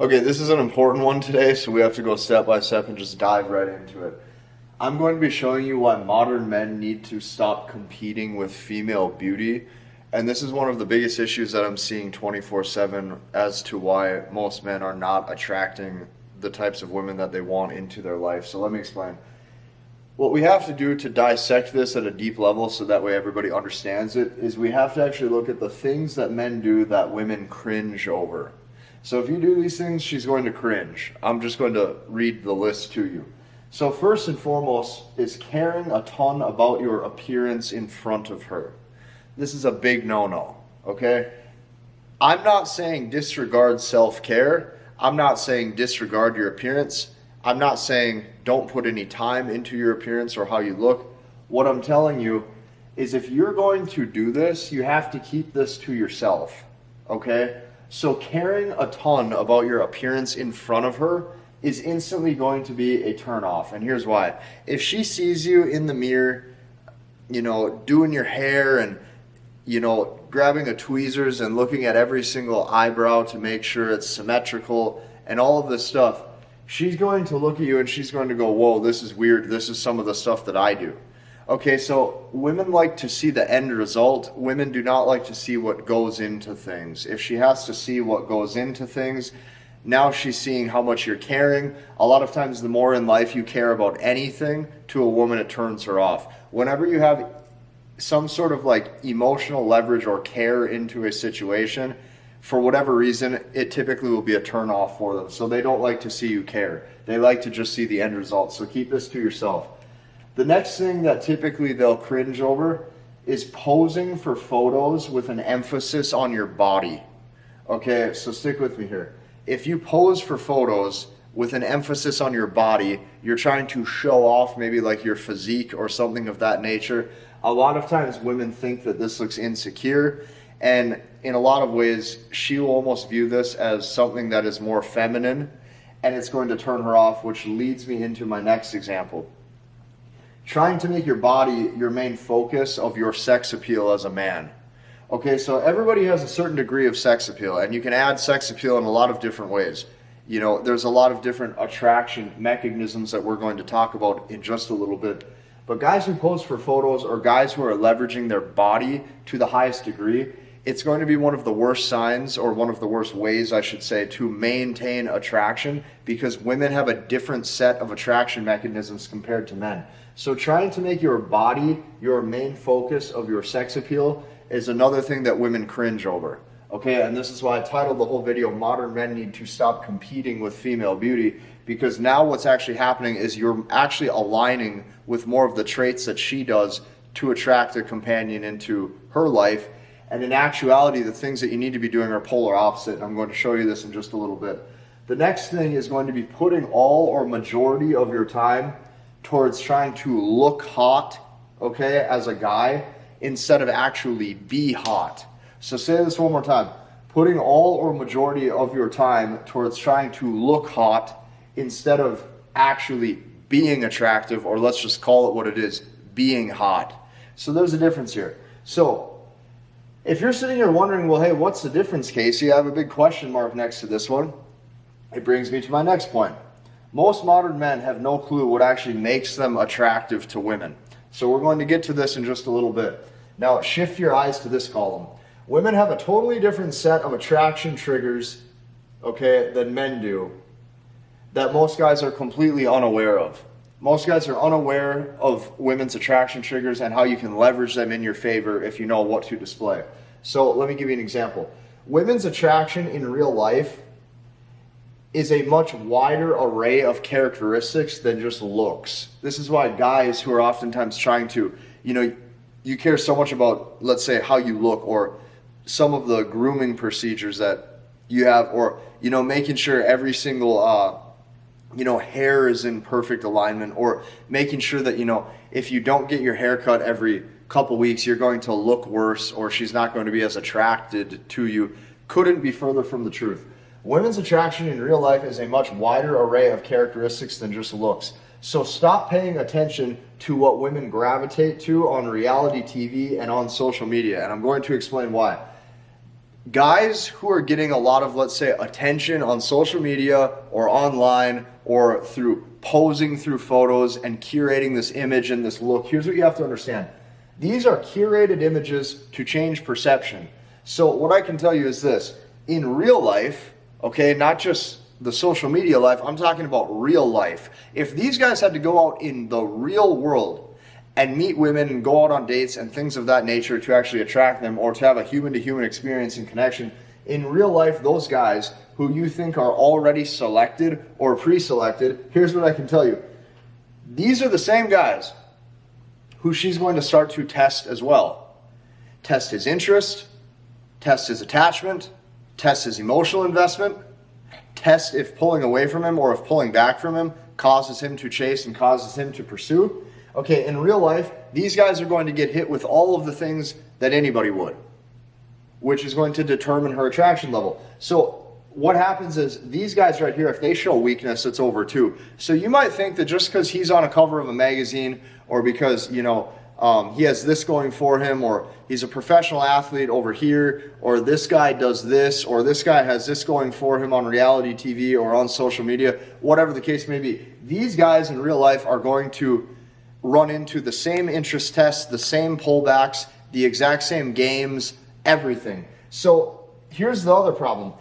Okay, this is an important one today, so we have to go step by step and just dive right into it. I'm going to be showing you why modern men need to stop competing with female beauty. And this is one of the biggest issues that I'm seeing 24/7 as to why most men are not attracting the types of women that they want into their life. So let me explain. What we have to do to dissect this at a deep level so that way everybody understands it is we have to actually look at the things that men do that women cringe over. So if you do these things, she's going to cringe. I'm just going to read the list to you. So first and foremost is caring a ton about your appearance in front of her. This is a big no-no, okay? I'm not saying disregard self-care. I'm not saying disregard your appearance. I'm not saying don't put any time into your appearance or how you look. What I'm telling you is if you're going to do this, you have to keep this to yourself, okay? So caring a ton about your appearance in front of her is instantly going to be a turn off. And here's why. If she sees you in the mirror, doing your hair and, grabbing a tweezers and looking at every single eyebrow to make sure it's symmetrical and all of this stuff, she's going to look at you and she's going to go, whoa, this is weird. This is some of the stuff that I do. Okay, so women like to see the end result. Women do not like to see what goes into things. If she has to see what goes into things, now she's seeing how much you're caring. A lot of times the more in life you care about anything, to a woman it turns her off. Whenever you have some sort of like emotional leverage or care into a situation, for whatever reason, it typically will be a turn off for them. So they don't like to see you care. They like to just see the end result. So keep this to yourself. The next thing that typically they'll cringe over is posing for photos with an emphasis on your body. Okay, so stick with me here. If you pose for photos with an emphasis on your body, you're trying to show off maybe like your physique or something of that nature. A lot of times women think that this looks insecure, and in a lot of ways, she will almost view this as something that is more feminine, and it's going to turn her off, which leads me into my next example. Trying to make your body your main focus of your sex appeal as a man. Okay, so everybody has a certain degree of sex appeal, and you can add sex appeal in a lot of different ways. There's a lot of different attraction mechanisms that we're going to talk about in just a little bit. But guys who pose for photos or guys who are leveraging their body to the highest degree, it's going to be one of the worst signs, or one of the worst ways, I should say, to maintain attraction, because women have a different set of attraction mechanisms compared to men. So trying to make your body your main focus of your sex appeal is another thing that women cringe over. Okay, and this is why I titled the whole video, Modern Men Need to Stop Competing with Female Beauty, because now what's actually happening is you're actually aligning with more of the traits that she does to attract a companion into her life. And in actuality, the things that you need to be doing are polar opposite. And I'm going to show you this in just a little bit. The next thing is going to be putting all or majority of your time towards trying to look hot, okay, as a guy, instead of actually be hot. So say this one more time. Putting all or majority of your time towards trying to look hot instead of actually being attractive, or let's just call it what it is, being hot. So there's a difference here. So if you're sitting here wondering, well, hey, what's the difference, Casey? I have a big question mark next to this one. It brings me to my next point. Most modern men have no clue what actually makes them attractive to women. So we're going to get to this in just a little bit. Now, shift your eyes to this column. Women have a totally different set of attraction triggers, okay, than men do, that most guys are completely unaware of. Most guys are unaware of women's attraction triggers and how you can leverage them in your favor if you know what to display. So let me give you an example. Women's attraction in real life is a much wider array of characteristics than just looks. This is why guys who are oftentimes trying to, you care so much about, let's say, how you look, or some of the grooming procedures that you have, or, making sure every single, hair is in perfect alignment, or making sure that, if you don't get your hair cut every couple weeks, you're going to look worse, or she's not going to be as attracted to you, couldn't be further from the truth. Women's attraction in real life is a much wider array of characteristics than just looks. So stop paying attention to what women gravitate to on reality TV and on social media, and I'm going to explain why. guys who are getting a lot of, let's say, attention on social media or online or through posing through photos and curating this image and this look, here's what you have to understand. These are curated images to change perception. So what I can tell you is this: in real life, okay, not just the social media life, I'm talking about real life. If these guys had to go out in the real world and meet women and go out on dates and things of that nature to actually attract them or to have a human-to-human experience and connection, in real life, those guys who you think are already selected or pre-selected, here's what I can tell you. These are the same guys who she's going to start to test as well. Test his interest, test his attachment, test his emotional investment, test if pulling away from him or if pulling back from him causes him to chase and causes him to pursue. Okay, in real life, these guys are going to get hit with all of the things that anybody would, which is going to determine her attraction level. So what happens is these guys right here, if they show weakness, it's over too. So you might think that just because he's on a cover of a magazine or because, he has this going for him, or he's a professional athlete over here, or this guy does this, or this guy has this going for him on reality TV or on social media, whatever the case may be. These guys in real life are going to run into the same interest tests, the same pullbacks, the exact same games, everything. So here's the other problem.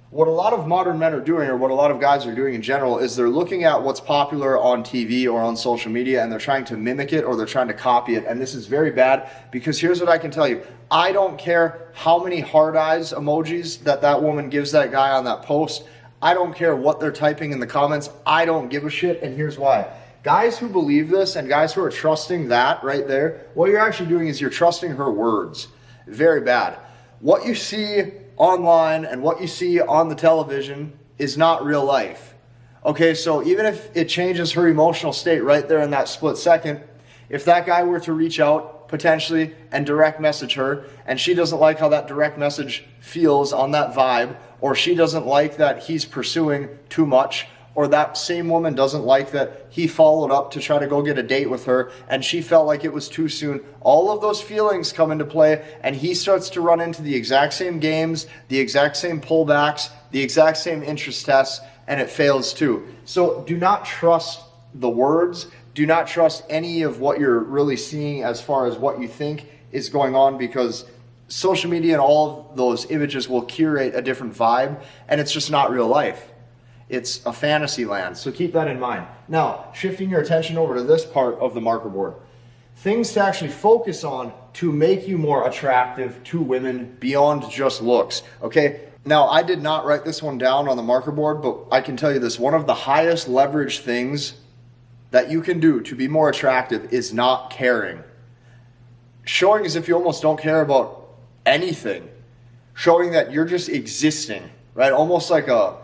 What a lot of modern men are doing, or what a lot of guys are doing in general, is they're looking at what's popular on TV or on social media and they're trying to mimic it or they're trying to copy it. And this is very bad, because here's what I can tell you. I don't care how many hard eyes emojis that woman gives that guy on that post. I don't care what they're typing in the comments. I don't give a shit, and here's why. Guys who believe this and guys who are trusting that right there, what you're actually doing is you're trusting her words. Very bad. What you see online and what you see on the television is not real life. Okay, so even if it changes her emotional state right there in that split second, if that guy were to reach out potentially and direct message her, and she doesn't like how that direct message feels on that vibe, or she doesn't like that he's pursuing too much, or that same woman doesn't like that he followed up to try to go get a date with her and she felt like it was too soon, all of those feelings come into play and he starts to run into the exact same games, the exact same pullbacks, the exact same interest tests, and it fails too. So do not trust the words. Do not trust any of what you're really seeing as far as what you think is going on, because social media and all of those images will curate a different vibe, and it's just not real life. It's a fantasy land, so keep that in mind. Now, shifting your attention over to this part of the marker board. Things to actually focus on to make you more attractive to women beyond just looks, okay? Now, I did not write this one down on the marker board, but I can tell you this. One of the highest leverage things that you can do to be more attractive is not caring. Showing as if you almost don't care about anything. Showing that you're just existing, right? Almost like a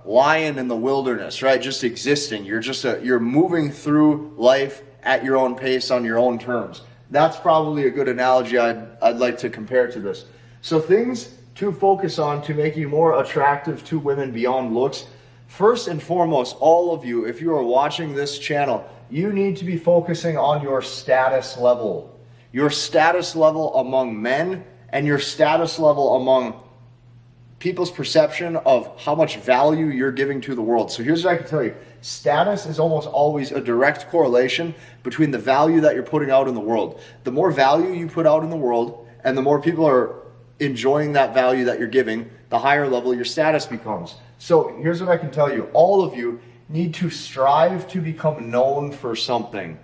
lion in the wilderness, right? Just existing. You're moving through life at your own pace on your own terms. That's probably a good analogy I'd like to compare to this. So things to focus on to make you more attractive to women beyond looks. First and foremost, all of you, if you are watching this channel, you need to be focusing on your status level. Your status level among men and your status level among people's perception of how much value you're giving to the world. So here's what I can tell you. Status is almost always a direct correlation between the value that you're putting out in the world. The more value you put out in the world and the more people are enjoying that value that you're giving, the higher level your status becomes. So here's what I can tell you. All of you need to strive to become known for something.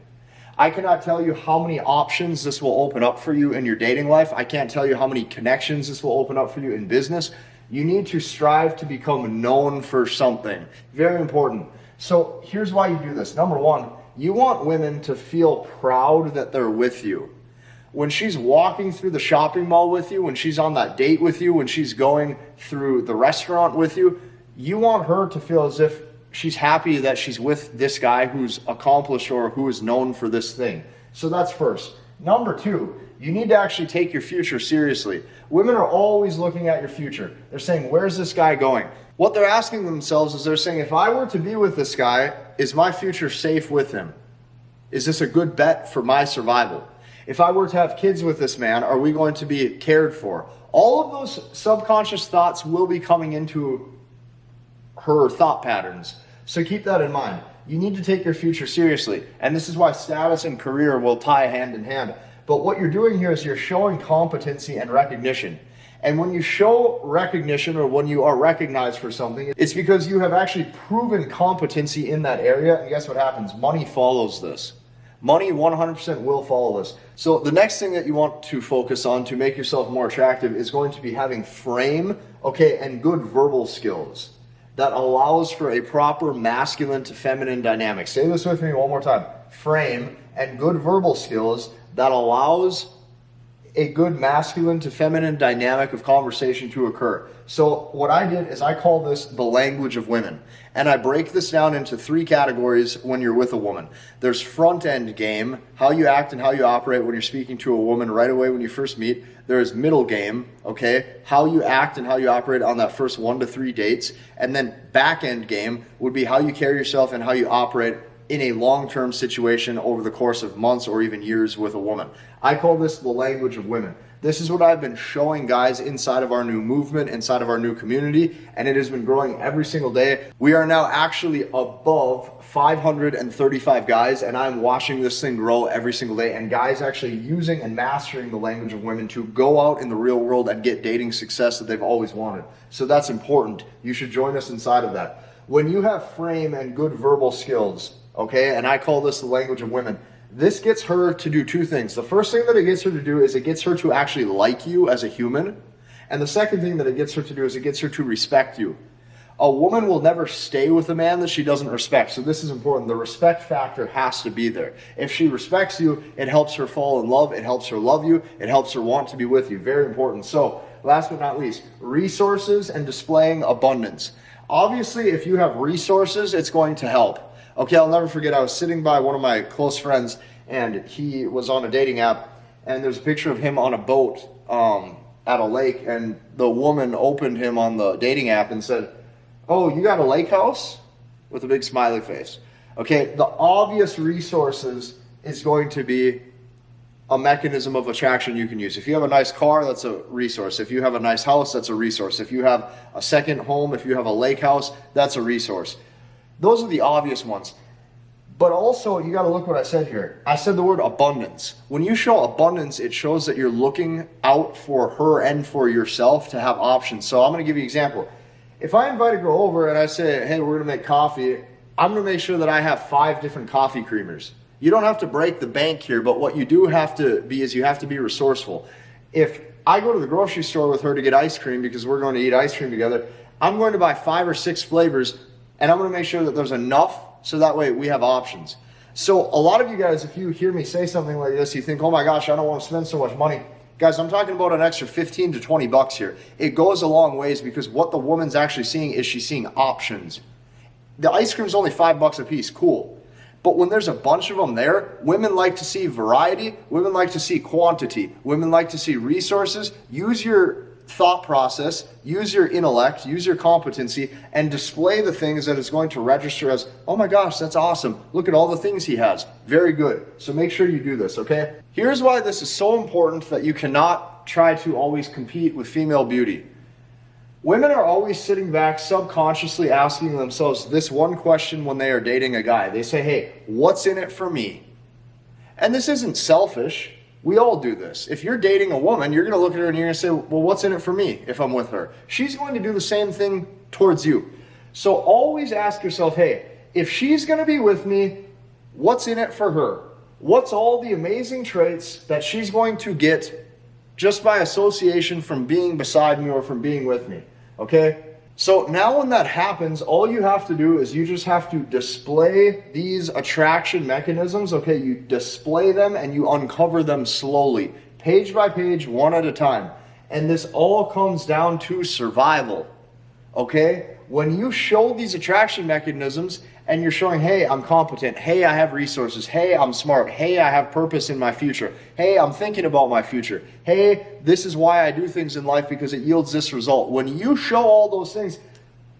I cannot tell you how many options this will open up for you in your dating life. I can't tell you how many connections this will open up for you in business. You need to strive to become known for something. Very important. So here's why you do this. Number one, you want women to feel proud that they're with you. When she's walking through the shopping mall with you, when she's on that date with you, when she's going through the restaurant with you, you want her to feel as if she's happy that she's with this guy who's accomplished or who is known for this thing. So that's first. Number two, you need to actually take your future seriously. Women are always looking at your future. They're saying, where's this guy going? What they're asking themselves is they're saying, if I were to be with this guy, is my future safe with him? Is this a good bet for my survival? If I were to have kids with this man, are we going to be cared for? All of those subconscious thoughts will be coming into her thought patterns. So keep that in mind. You need to take your future seriously. And this is why status and career will tie hand in hand. But what you're doing here is you're showing competency and recognition. And when you show recognition, or when you are recognized for something, it's because you have actually proven competency in that area. And guess what happens? Money follows this. Money 100% will follow this. So the next thing that you want to focus on to make yourself more attractive is going to be having frame, okay, and good verbal skills that allows for a proper masculine to feminine dynamic. Say this with me one more time. Frame and good verbal skills that allows a good masculine to feminine dynamic of conversation to occur. So what I did is I call this the language of women. And I break this down into 3 categories when you're with a woman. There's front end game, how you act and how you operate when you're speaking to a woman right away when you first meet. There's middle game, okay, how you act and how you operate on that first 1 to 3 dates. And then back end game would be how you carry yourself and how you operate in a long-term situation over the course of months or even years with a woman. I call this the language of women. This is what I've been showing guys inside of our new movement, inside of our new community, and it has been growing every single day. We are now actually above 535 guys, and I'm watching this thing grow every single day, and guys actually using and mastering the language of women to go out in the real world and get dating success that they've always wanted. So that's important. You should join us inside of that. When you have frame and good verbal skills, okay, and I call this the language of women, this gets her to do 2 things. The first thing that it gets her to do is it gets her to actually like you as a human. And the second thing that it gets her to do is it gets her to respect you. A woman will never stay with a man that she doesn't respect. So this is important. The respect factor has to be there. If she respects you, it helps her fall in love. It helps her love you. It helps her want to be with you. Very important. So last but not least, resources and displaying abundance. Obviously, if you have resources, it's going to help. Okay, I'll never forget, I was sitting by one of my close friends, and he was on a dating app, and there's a picture of him on a boat at a lake, and the woman opened him on the dating app and said, "Oh, you got a lake house?" with a big smiley face. Okay, the obvious resources is going to be a mechanism of attraction you can use. If you have a nice car, that's a resource. If you have a nice house, that's a resource. If you have a second home, if you have a lake house, that's a resource. Those are the obvious ones. But also, you got to look what I said here. I said the word abundance. When you show abundance, it shows that you're looking out for her and for yourself to have options. So I'm going to give you an example. If I invite a girl over and I say, "Hey, we're going to make coffee," I'm going to make sure that I have 5 different coffee creamers. You don't have to break the bank here, but what you do have to be is you have to be resourceful. If I go to the grocery store with her to get ice cream because we're going to eat ice cream together, I'm going to buy 5 or 6 flavors, and I'm going to make sure that there's enough so that way we have options. So a lot of you guys, if you hear me say something like this, you think, "Oh my gosh, I don't want to spend so much money." Guys, I'm talking about an extra 15 to 20 bucks here. It goes a long ways because what the woman's actually seeing is she's seeing options. The ice cream's only $5 a piece, cool. But when there's a bunch of them there, women like to see variety, women like to see quantity, women like to see resources. Use your thought process, use your intellect, use your competency, and display the things that is going to register as, "Oh my gosh, that's awesome. Look at all the things he has." Very good. So make sure you do this, okay? Here's why this is so important that you cannot try to always compete with female beauty. Women are always sitting back subconsciously asking themselves this one question when they are dating a guy. They say, "Hey, what's in it for me?" And this isn't selfish. We all do this. If you're dating a woman, you're going to look at her and you're going to say, "Well, what's in it for me if I'm with her?" She's going to do the same thing towards you. So always ask yourself, "Hey, if she's going to be with me, what's in it for her? What's all the amazing traits that she's going to get just by association from being beside me or from being with me?" Okay? So now when that happens, all you have to do is you just have to display these attraction mechanisms, okay? You display them and you uncover them slowly, page by page, one at a time. And this all comes down to survival, okay? When you show these attraction mechanisms and you're showing, "Hey, I'm competent. Hey, I have resources. Hey, I'm smart. Hey, I have purpose in my future. Hey, I'm thinking about my future. Hey, this is why I do things in life because it yields this result." When you show all those things,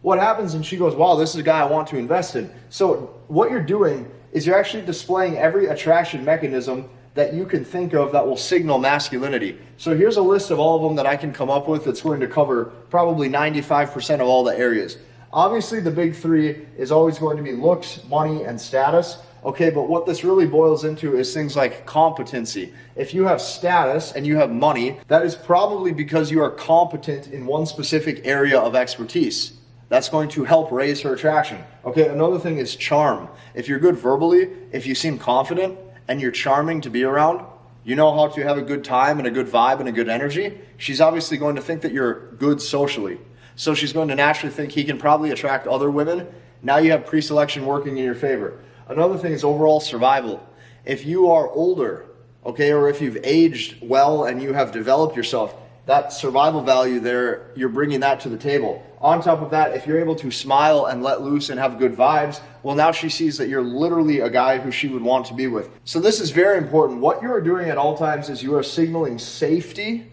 what happens? And she goes, "Wow, this is a guy I want to invest in." So what you're doing is you're actually displaying every attraction mechanism that you can think of that will signal masculinity. So here's a list of all of them that I can come up with that's going to cover probably 95% of all the areas. Obviously, the big three is always going to be looks, money, and status. Okay, but what this really boils into is things like competency. If you have status and you have money, that is probably because you are competent in one specific area of expertise. That's going to help raise her attraction. Okay, another thing is charm. If you're good verbally, if you seem confident, and you're charming to be around, you know how to have a good time and a good vibe and a good energy, she's obviously going to think that you're good socially. So she's going to naturally think he can probably attract other women. Now you have pre-selection working in your favor. Another thing is overall survival. If you are older, okay, or if you've aged well and you have developed yourself, that survival value there, you're bringing that to the table. On top of that, if you're able to smile and let loose and have good vibes, well, now she sees that you're literally a guy who she would want to be with. So this is very important. What you are doing at all times is you are signaling safety,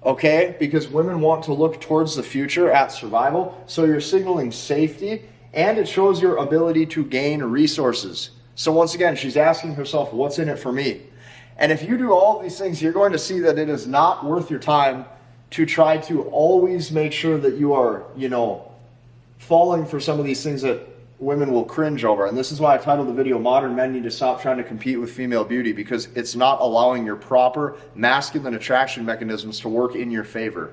okay? Because women want to look towards the future at survival. So you're signaling safety, and it shows your ability to gain resources. So once again, she's asking herself, what's in it for me? And if you do all of these things, you're going to see that it is not worth your time to try to always make sure that you are, falling for some of these things that women will cringe over. And this is why I titled the video, Modern Men Need to Stop Trying to Compete with Female Beauty, because it's not allowing your proper masculine attraction mechanisms to work in your favor.